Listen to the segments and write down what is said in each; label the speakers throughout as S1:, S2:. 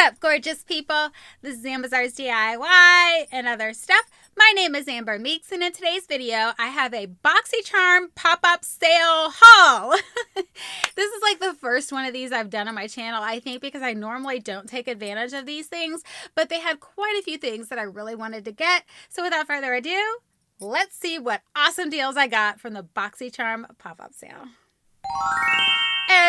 S1: up, gorgeous people? This is Amber's DIY and other stuff. My name is Amber Meeks, and in today's video, I have a Boxycharm pop-up sale haul. This is like the first one of these I've done on my channel, I think, because I normally don't take advantage of these things, but they had quite a few things that I really wanted to get. So without further ado, let's see what awesome deals I got from the Boxycharm pop-up sale.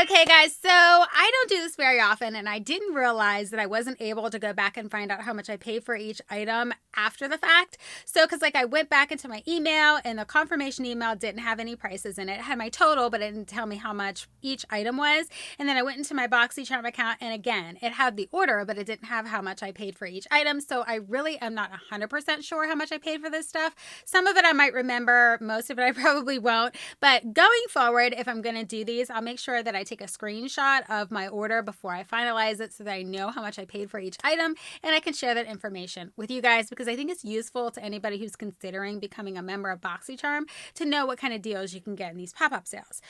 S1: Okay guys, so I don't do this very often, and I didn't realize that I wasn't able to go back and find out how much I paid for each item after the fact. So because I went back into my email, and the confirmation email didn't have any prices in it. It had my total, but it didn't tell me how much each item was. And then I went into my Boxycharm account, and again, it had the order, but it didn't have how much I paid for each item. So I really am not 100% sure how much I paid for this stuff. Some of it I might remember, most of it I probably won't. But going forward, if I'm going to do these, I'll make sure that I take a screenshot of my order before I finalize it so that I know how much I paid for each item, and I can share that information with you guys because I think it's useful to anybody who's considering becoming a member of Boxycharm to know what kind of deals you can get in these pop-up sales.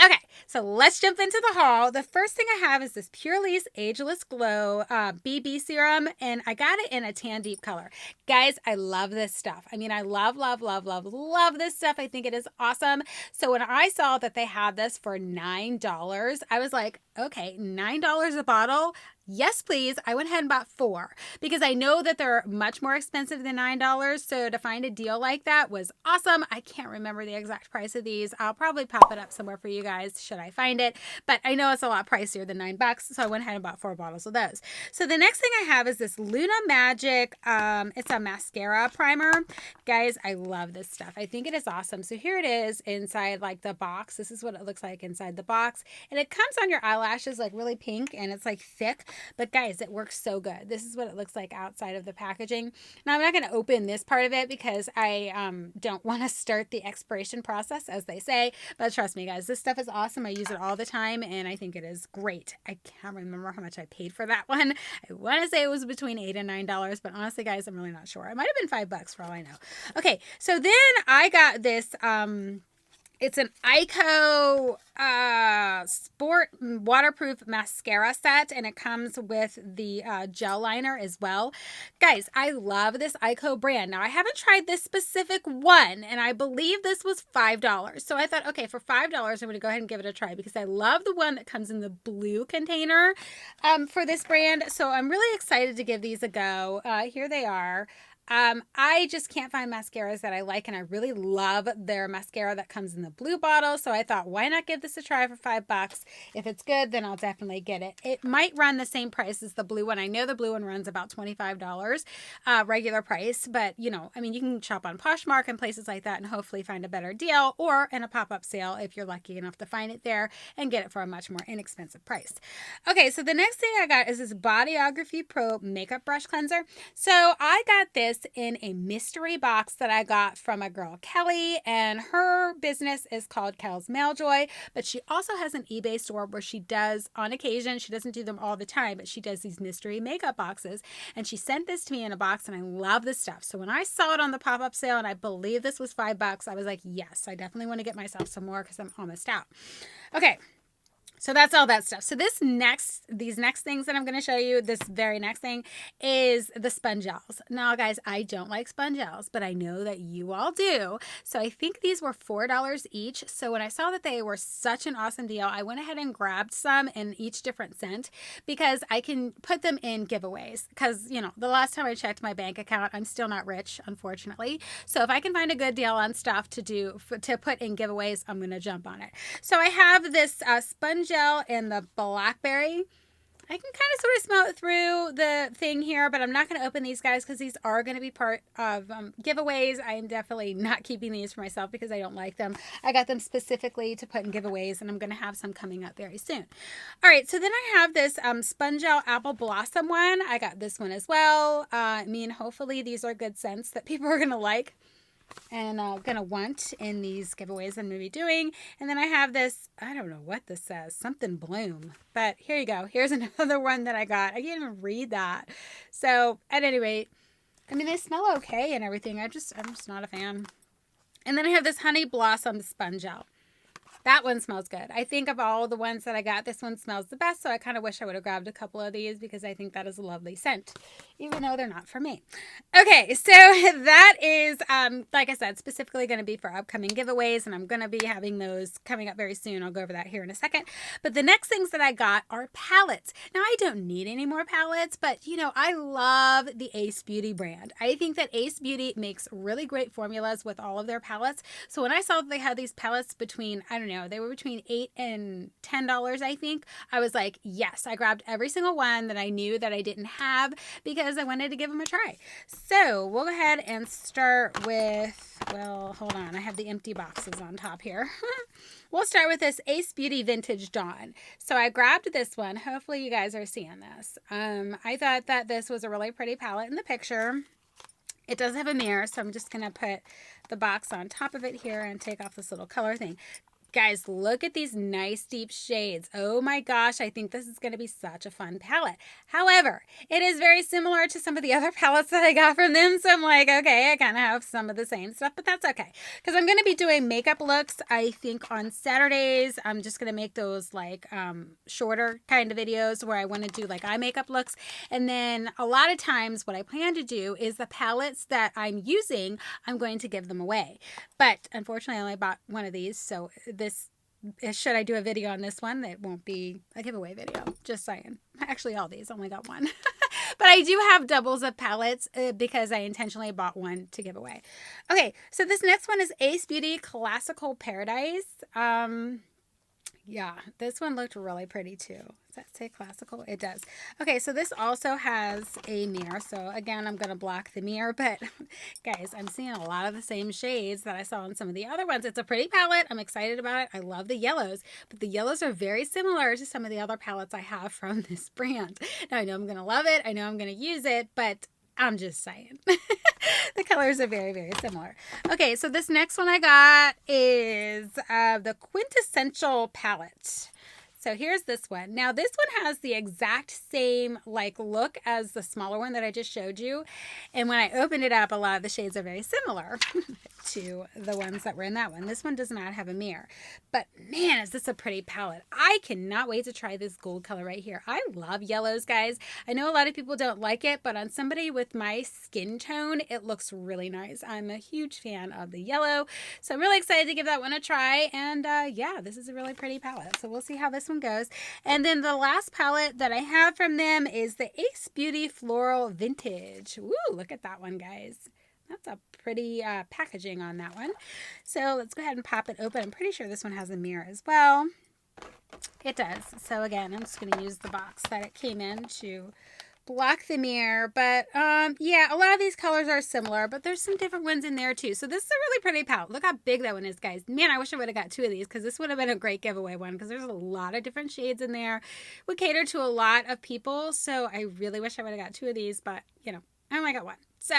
S1: Okay, so let's jump into the haul. The first thing I have is this Purely's Ageless Glow BB serum, and I got it in a tan deep color. Guys, I love this stuff. I mean, I love this stuff. I think it is awesome. So when I saw that they had this for $9, I was like, okay, $9 a bottle? Yes, please. I went ahead and bought 4 because I know that they're much more expensive than $9. So to find a deal like that was awesome. I can't remember the exact price of these. I'll probably pop it up somewhere for you guys should I find it. But I know it's a lot pricier than $9. So I went ahead and bought 4 bottles of those. So the next thing I have is this Luna Magic. It's a mascara primer. Guys, I love this stuff. I think it is awesome. So here it is inside like the box. This is what it looks like inside the box. And it comes on your eyelashes like really pink, and it's like thick. But guys, it works so good. This is what it looks like outside of the packaging. Now, I'm not going to open this part of it because I don't want to start the expiration process, as they say. But trust me, guys, this stuff is awesome. I use it all the time, and I think it is great. I can't remember how much I paid for that one. I want to say it was between $8 and $9, but honestly, guys, I'm really not sure. It might have been $5 for all I know. Okay, so then I got this... it's an Ico Sport waterproof mascara set, and it comes with the gel liner as well. Guys, I love this Ico brand. Now, I haven't tried this specific one, and I believe this was $5. So I thought, okay, for $5, I'm going to go ahead and give it a try because I love the one that comes in the blue container for this brand. So I'm really excited to give these a go. Here they are. I just can't find mascaras that I like, and I really love their mascara that comes in the blue bottle. So I thought, why not give this a try for $5? If it's good, then I'll definitely get it. It might run the same price as the blue one. I know the blue one runs about $25 regular price, but you know, I mean, you can shop on Poshmark and places like that and hopefully find a better deal, or in a pop-up sale if you're lucky enough to find it there and get it for a much more inexpensive price. Okay, so the next thing I got is this Bodyography Pro Makeup Brush Cleanser. So I got this in a mystery box that I got from a girl, Kelly, and her business is called Kel's Mailjoy, but she also has an eBay store where she does, on occasion, she doesn't do them all the time, but she does these mystery makeup boxes, and she sent this to me in a box, and I love this stuff. So when I saw it on the pop-up sale, and I believe this was $5, I was like, yes, I definitely want to get myself some more because I'm almost out. Okay. So that's all that stuff. So these next things that I'm going to show you, this very next thing is the sponge gels. Now, guys, I don't like sponge gels, but I know that you all do. So I think these were $4 each. So when I saw that they were such an awesome deal, I went ahead and grabbed some in each different scent because I can put them in giveaways. Because, you know, the last time I checked my bank account, I'm still not rich, unfortunately. So if I can find a good deal on stuff to put in giveaways, I'm going to jump on it. So I have this sponge gel in the blackberry. I can kind of sort of smell it through the thing here, but I'm not going to open these, guys, because these are going to be part of giveaways. I am definitely not keeping these for myself because I don't like them. I got them specifically to put in giveaways, and I'm going to have some coming up very soon. All right, so then I have this sponge gel apple blossom one. I got this one as well. I mean, hopefully these are good scents that people are going to like and gonna want in these giveaways I'm gonna be doing. And then I have this, I don't know what this says, something bloom, but here you go. Here's another one that I got. I can't even read that. So at any rate, I mean, they smell okay and everything. I'm just not a fan. And then I have this honey blossom sponge gel. That one smells good. I think of all the ones that I got, this one smells the best. So I kind of wish I would have grabbed a couple of these because I think that is a lovely scent, even though they're not for me. Okay, so that is, like I said, specifically going to be for upcoming giveaways, and I'm going to be having those coming up very soon. I'll go over that here in a second. But the next things that I got are palettes. Now, I don't need any more palettes, but you know, I love the Ace Beauty brand. I think that Ace Beauty makes really great formulas with all of their palettes. So when I saw that they had these palettes between, I don't know, they were between $8 and $10, I think, I was like, yes, I grabbed every single one that I knew that I didn't have because I wanted to give them a try. So we'll go ahead and start with, well, hold on, I have the empty boxes on top here. We'll start with this Ace Beauty Vintage Dawn. So I grabbed this one. Hopefully you guys are seeing this. I thought that this was a really pretty palette in the picture. It does have a mirror, so I'm just going to put the box on top of it here and take off this little color thing. Guys, look at these nice deep shades. Oh my gosh, I think this is going to be such a fun palette. However, it is very similar to some of the other palettes that I got from them. So I'm like, okay, I kind of have some of the same stuff, but that's okay. Because I'm going to be doing makeup looks, I think, on Saturdays. I'm just going to make those like shorter kind of videos where I want to do like eye makeup looks. And then a lot of times what I plan to do is the palettes that I'm using, I'm going to give them away. But unfortunately, I only bought one of these, so this, should I do a video on this one, it won't be a giveaway video. Just saying. Actually, all these, only got one. But I do have doubles of palettes because I intentionally bought one to give away. Okay, so this next one is Ace Beauty Classical Paradise. Yeah, this one looked really pretty too. Does that say classical? It does. Okay, so this also has a mirror. So again, I'm going to block the mirror, but guys, I'm seeing a lot of the same shades that I saw in some of the other ones. It's a pretty palette. I'm excited about it. I love the yellows, but the yellows are very similar to some of the other palettes I have from this brand. Now, I know I'm going to love it. I know I'm going to use it, but I'm just saying. The colors are very, very similar. Okay, so this next one I got is the Quintessential Palette. So here's this one. Now this one has the exact same like look as the smaller one that I just showed you. And when I opened it up, a lot of the shades are very similar to the ones that were in that one. This one does not have a mirror. But man, is this a pretty palette. I cannot wait to try this gold color right here. I love yellows, guys. I know a lot of people don't like it, but on somebody with my skin tone, it looks really nice. I'm a huge fan of the yellow. So I'm really excited to give that one a try. And yeah, this is a really pretty palette. So we'll see how this one goes. And then the last palette that I have from them is the Ace Beauty Floral Vintage. Woo, look at that one, guys. That's a pretty packaging on that one. So let's go ahead and pop it open. I'm pretty sure this one has a mirror as well. It does. So again, I'm just going to use the box that it came in to block the mirror. But yeah, a lot of these colors are similar, but there's some different ones in there too. So this is a really pretty palette. Look how big that one is, guys. Man, I wish I would have got two of these because this would have been a great giveaway one because there's a lot of different shades in there. Would cater to a lot of people. So I really wish I would have got two of these, but you know, I only got one. So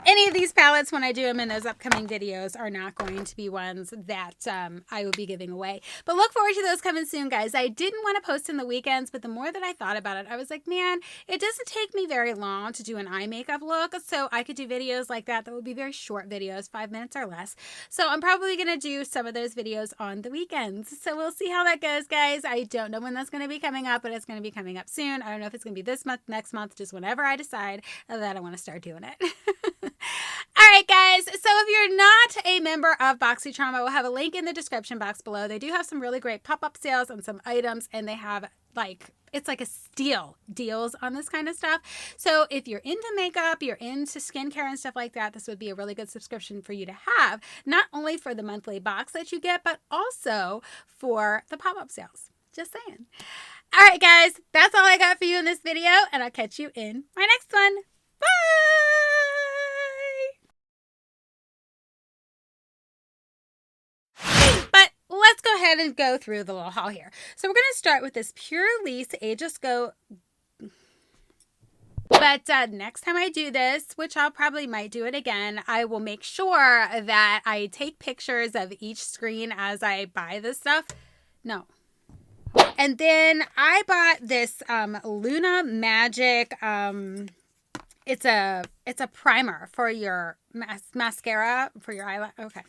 S1: any of these palettes, when I do them in those upcoming videos, are not going to be ones that I will be giving away. But look forward to those coming soon, guys. I didn't want to post in the weekends, but the more that I thought about it, I was like, man, it doesn't take me very long to do an eye makeup look. So I could do videos like that would be very short videos, 5 minutes or less. So I'm probably going to do some of those videos on the weekends. So we'll see how that goes, guys. I don't know when that's going to be coming up, but it's going to be coming up soon. I don't know if it's going to be this month, next month, just whenever I decide that I want to start doing it. All right, guys. So if you're not a member of Boxycharm, I will have a link in the description box below. They do have some really great pop-up sales on some items, and they have like, it's like a steal deals on this kind of stuff. So if you're into makeup, you're into skincare and stuff like that, this would be a really good subscription for you to have, not only for the monthly box that you get, but also for the pop-up sales. Just saying. All right, guys, that's all I got for you in this video, and I'll catch you in my next one. Bye! But let's go ahead and go through the little haul here. So we're going to start with this Pure Lease Aegis Go. But next time I do this, which I'll probably might do it again, I will make sure that I take pictures of each screen as I buy this stuff. No. And then I bought this Luna Magic. It's a primer for your mascara for your eyelash. Okay,